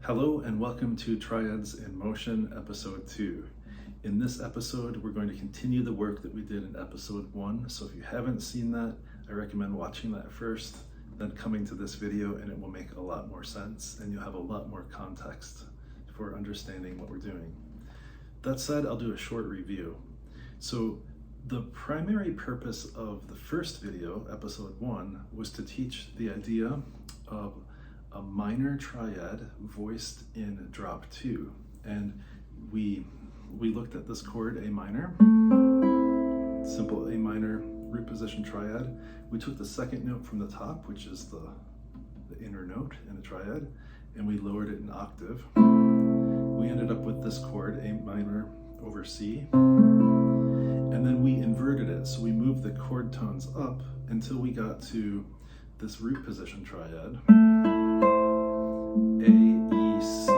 Hello and welcome to Triads in Motion, episode 2. In this episode, we're going to continue the work that we did in episode 1. So if you haven't seen that, I recommend watching that first, then coming to this video, and it will make a lot more sense and you'll have a lot more context for understanding what we're doing. That said, I'll do a short review. So the primary purpose of the first video, episode 1, was to teach the idea of a minor triad voiced in drop 2. And we looked at this chord, A minor, simple A minor root position triad. We took the second note from the top, which is the inner note in a triad, and we lowered it an octave. We ended up with this chord, A minor over C, and then we inverted it. So we moved the chord tones up until we got to this root position triad. A, E, C.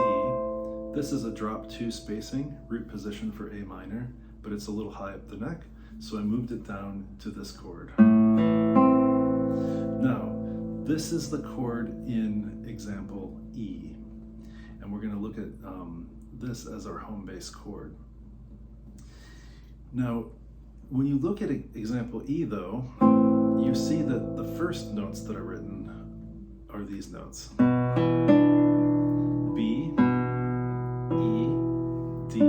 This is a drop 2 spacing, root position for A minor, but it's a little high up the neck, so I moved it down to this chord. Now, this is the chord in example E, and we're going to look at this as our home base chord. Now, when you look at example E though, you see that the first notes that are written are these notes. B, E, D.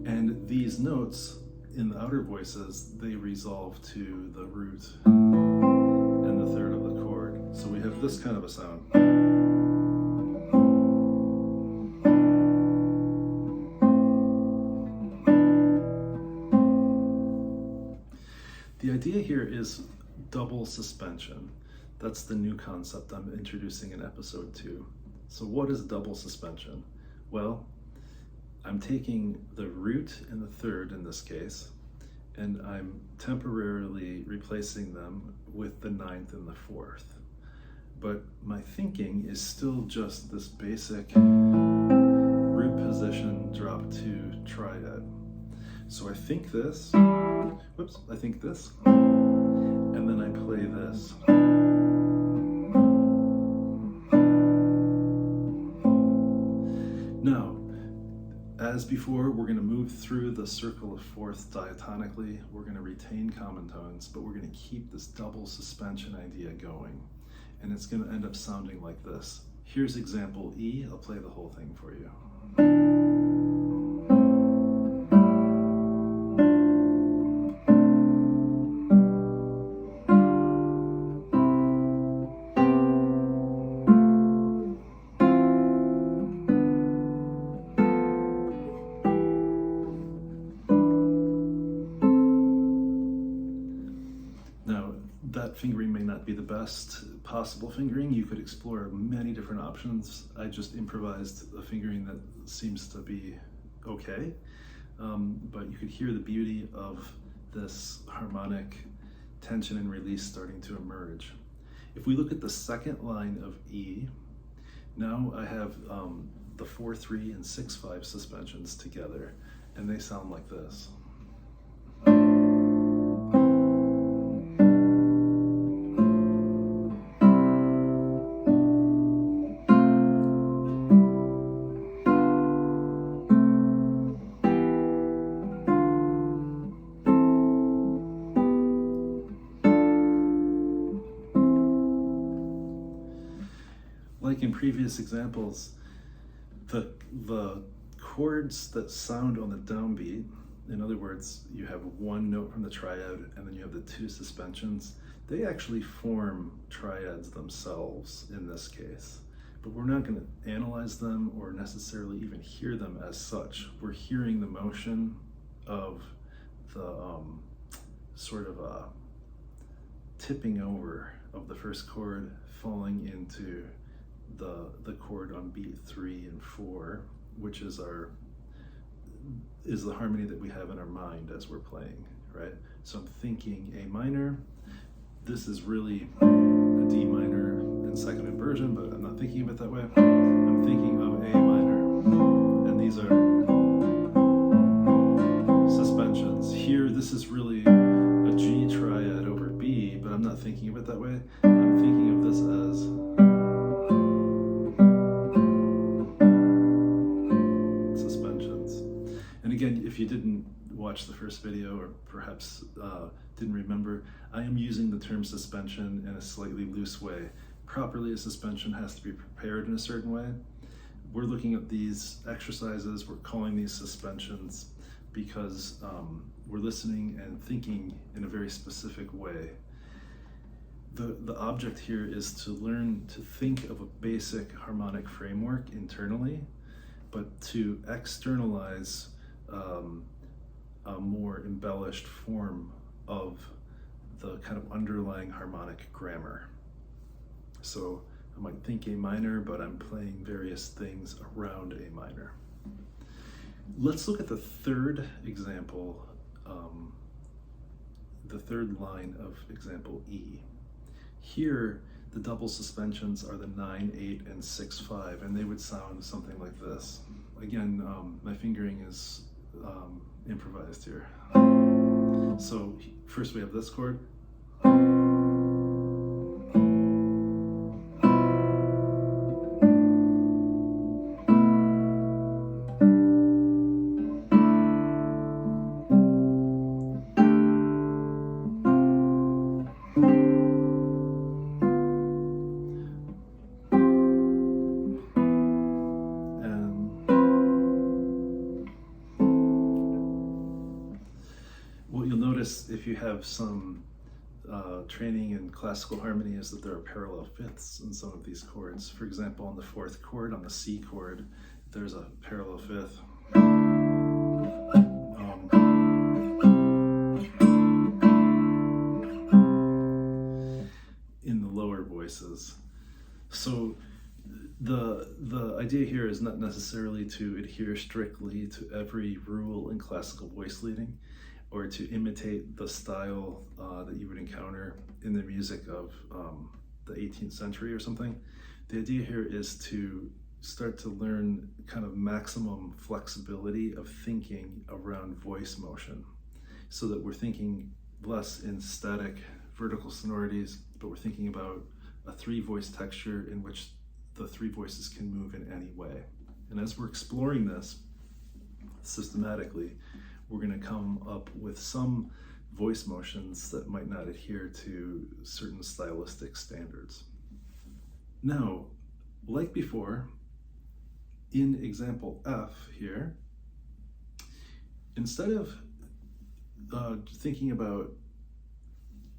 And these notes in the outer voices, they resolve to the root and the third of the chord. So we have this kind of a sound. The idea here is double suspension. That's the new concept I'm introducing in episode 2. So what is double suspension? Well, I'm taking the root and the third in this case, and I'm temporarily replacing them with the ninth and the fourth. But my thinking is still just this basic root position drop 2 triad. So I think this, I think this, and then I play this. Now, as before, we're going to move through the circle of fourths diatonically. We're going to retain common tones, but we're going to keep this double suspension idea going. And it's going to end up sounding like this. Here's example E. I'll play the whole thing for you. That fingering may not be the best possible fingering. You could explore many different options. I just improvised a fingering that seems to be okay, but you could hear the beauty of this harmonic tension and release starting to emerge. If we look at the second line of E, now I have the 4/3 and 6/5 suspensions together, and they sound like this. Like in previous examples, the chords that sound on the downbeat, in other words, you have one note from the triad and then you have the 2 suspensions, they actually form triads themselves in this case. But we're not going to analyze them or necessarily even hear them as such. We're hearing the motion of the sort of a tipping over of the first chord falling into the chord on beat 3 and 4, which is the harmony that we have in our mind as we're playing, right? So I'm thinking A minor. This is really a D minor in second inversion, but I'm not thinking of it that way. I'm thinking of A minor, and these are suspensions. Here, this is really a G triad over B, but I'm not thinking of it that way. I'm thinking of this as again, if you didn't watch the first video or perhaps didn't remember, I am using the term suspension in a slightly loose way. Properly, a suspension has to be prepared in a certain way. We're looking at these exercises, we're calling these suspensions because we're listening and thinking in a very specific way. The object here is to learn to think of a basic harmonic framework internally, but to externalize a more embellished form of the kind of underlying harmonic grammar. So I might think A minor, but I'm playing various things around A minor. Let's look at the third example, the third line of example E. Here, the double suspensions are the 9/8 and 6/5, and they would sound something like this. Again, my fingering is improvised here. So first we have this chord. If you have some training in classical harmony, is that there are parallel fifths in some of these chords. For example, on the fourth chord, on the C chord, there's a parallel fifth. In the lower voices. So the idea here is not necessarily to adhere strictly to every rule in classical voice leading, or to imitate the style that you would encounter in the music of the 18th century or something. The idea here is to start to learn kind of maximum flexibility of thinking around voice motion, so that we're thinking less in static vertical sonorities, but we're thinking about a three-voice texture in which the three voices can move in any way. And as we're exploring this systematically, we're going to come up with some voice motions that might not adhere to certain stylistic standards. Now, like before, in example F here, instead of thinking about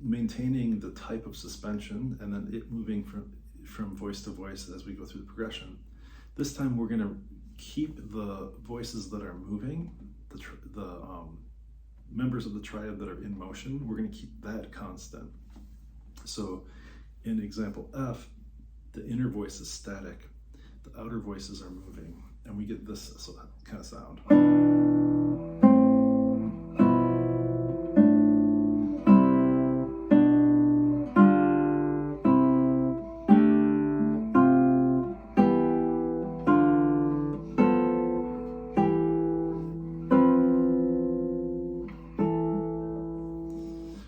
maintaining the type of suspension and then it moving from voice to voice as we go through the progression, this time we're going to keep the voices that are moving, the members of the triad that are in motion, we're going to keep that constant. So in example F, the inner voice is static, the outer voices are moving, and we get this kind of sound.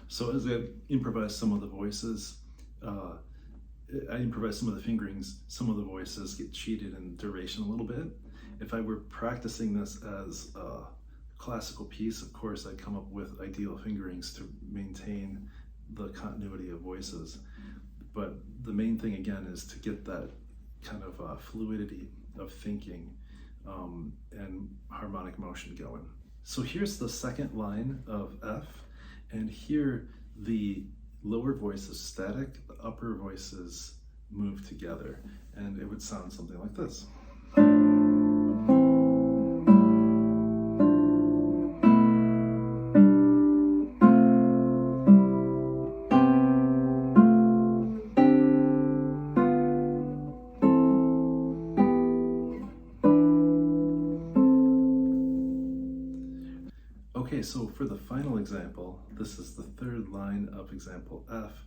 So as I improvise some of the voices, I improvise some of the fingerings, some of the voices get cheated in duration a little bit. If I were practicing this as a classical piece, of course, I'd come up with ideal fingerings to maintain the continuity of voices. But the main thing, again, is to get that kind of fluidity of thinking and harmonic motion going. So here's the second line of F. And here, the lower voice is static, the upper voices move together, and it would sound something like this. Okay, so for the final example, this is the third line of example F.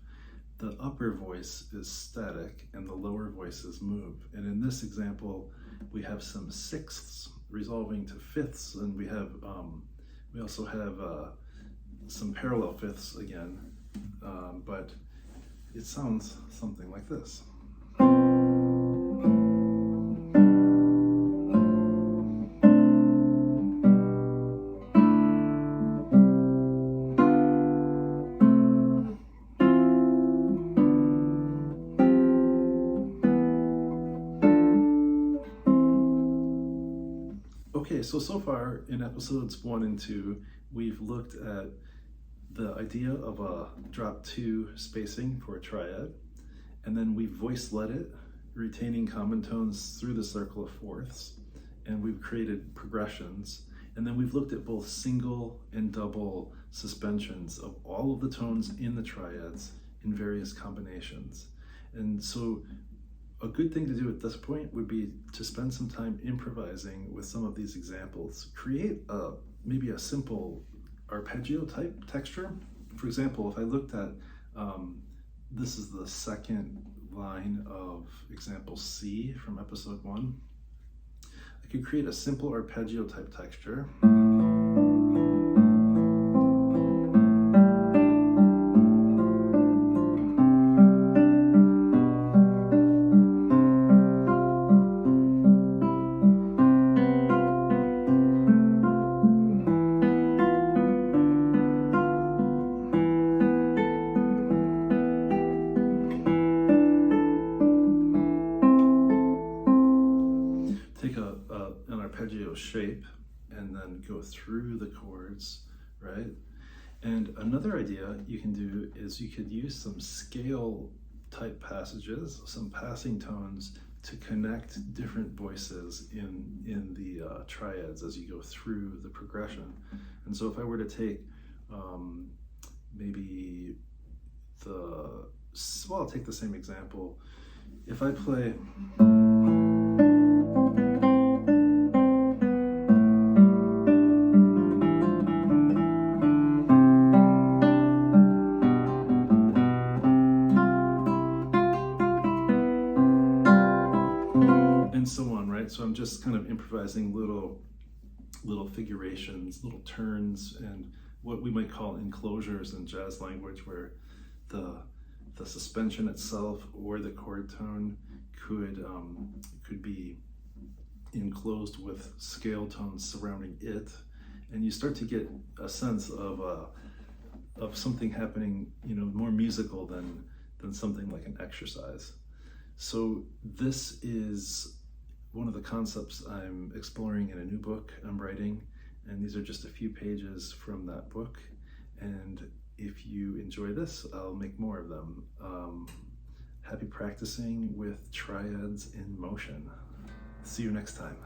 The upper voice is static and the lower voices move. And in this example, we have some sixths resolving to fifths, and we also have some parallel fifths again, but it sounds something like this. Okay, so far in episodes 1 and 2, we've looked at the idea of a drop 2 spacing for a triad, and then we voice led it, retaining common tones through the circle of fourths, and we've created progressions, and then we've looked at both single and double suspensions of all of the tones in the triads in various combinations. And so a good thing to do at this point would be to spend some time improvising with some of these examples. Create maybe a simple arpeggio type texture. For example, if I looked at, this is the second line of example C from episode 1, I could create a simple arpeggio type texture. An arpeggio shape and then go through the chords, right? And another idea you can do is you could use some scale type passages, some passing tones to connect different voices in the triads as you go through the progression. And so if I were to take maybe I'll take the same example. If I play and so on, right? So I'm just kind of improvising little figurations, little turns, and what we might call enclosures in jazz language, where the suspension itself or the chord tone could be enclosed with scale tones surrounding it, and you start to get a sense of something happening, more musical than something like an exercise. So this is one of the concepts I'm exploring in a new book I'm writing, and these are just a few pages from that book. And if you enjoy this, I'll make more of them. Happy practicing with triads in motion. See you next time.